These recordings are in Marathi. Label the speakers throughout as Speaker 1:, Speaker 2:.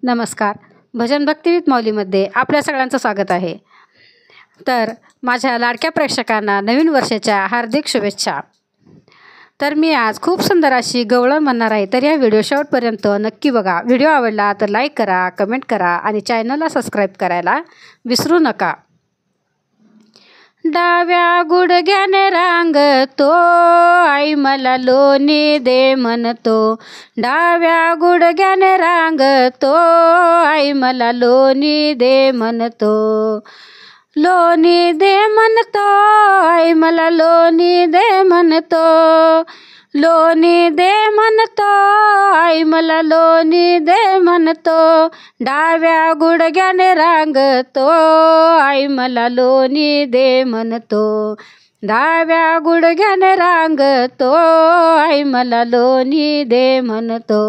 Speaker 1: नमस्कार. भजन भक्ती विथ माऊलीमध्ये आपल्या सगळ्यांचं स्वागत आहे. तर माझ्या लाडक्या प्रेक्षकांना नवीन वर्षाच्या हार्दिक शुभेच्छा. तर मी आज खूप सुंदर अशी गवळण म्हणणार आहे. तर या व्हिडिओ शेवटपर्यंत नक्की बघा. व्हिडिओ आवडला तर लाईक करा, कमेंट करा आणि चॅनलला सबस्क्राईब करायला विसरू नका. डाव्या गुडघ्याने रांगतो आई मला लोणी दे म्हणतो. डाव्या गुडघ्याने रांगतो आई मला लोणी दे म्हणतो. लोणी दे म्हणतो आई मला लोणी दे म्हणतो. लोणी दे म्हणतो आई मला लोणी दे म्हणतो. डाव्या गुडघ्याने रांगतो आई मला लोणी दे म्हणतो. डाव्या गुडघ्याने रांगतो आई मला लोणी दे म्हणतो.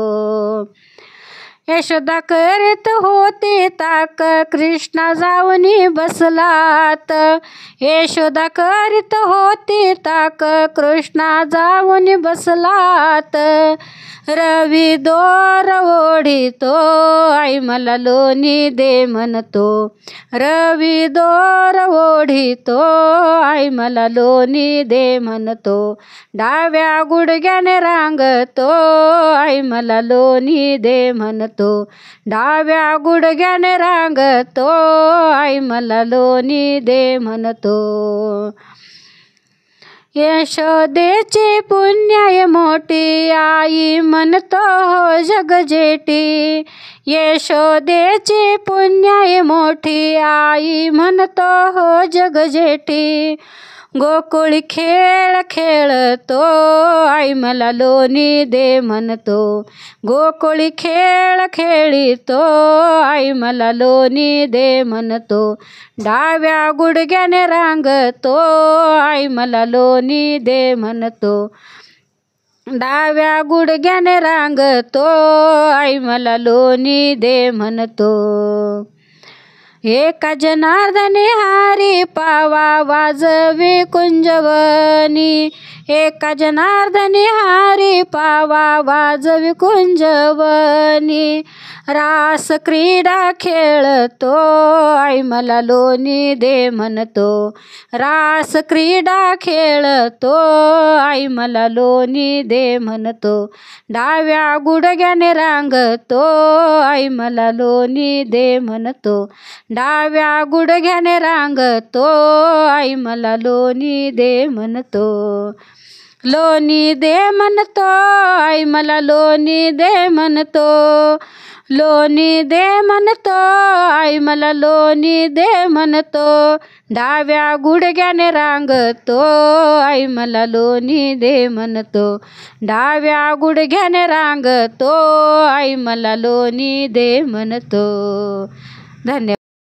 Speaker 1: यशोदा करीत होती ताक कृष्णा जाऊनी बसलात. यशोदा करीत होती ताक कृष्णा जाऊनी बसलात. रवी दोर ओढितो आई मला लोणी दे म्हणतो. रवी दोर ओढितो आई मला लोणी दे म्हणतो. डाव्या गुडघ्याने रांगतो आई मला लोणी दे म्हणतो. डाव्या गुडघ्याने रांगतो आई मला लोणी दे म्हणतो. यशोदेची पुण्याय मोठी आई म्हणतो हो जगजेटी. यशोदेची पुण्याय मोठी आई म्हणतो हो जगजेटी. गोकुळी खेळ खेळतो आई मला लोणी दे म्हणतो. गोकुळी खेळ खेळितो आई मला लोणी दे म्हणतो. डाव्या गुडघ्याने रांगतो आई मला लोणी दे म्हणतो. डाव्या गुडघ्याने रांगतो आई मला लोणी दे म्हणतो. एका जनार्दनी हारी पावा वाजवी कुंजवनी. एका जनार्दनी हारी पावा वाजवी कुंजवनी. रास क्रीडा खेळतो आई मला लोणी दे म्हणतो. रास क्रीडा खेळतो आई मला लोणी दे म्हणतो. डाव्या गुडघ्याने रांगतो आई मला लोणी दे म्हणतो. डाव्या गुडघ्याने रांगतो आई मला लोणी दे म्हणतो. लोणी दे म्हणतो आई मला लोणी दे म्हणतो. लोणी दे म्हणतो आई मला लोणी दे म्हणतो. डाव्या गुडघ्याने रांगतो आई मला लोणी दे म्हणतो. डाव्या गुडघ्याने रांगतो आई मला लोणी दे म्हणतो. धन्यवाद.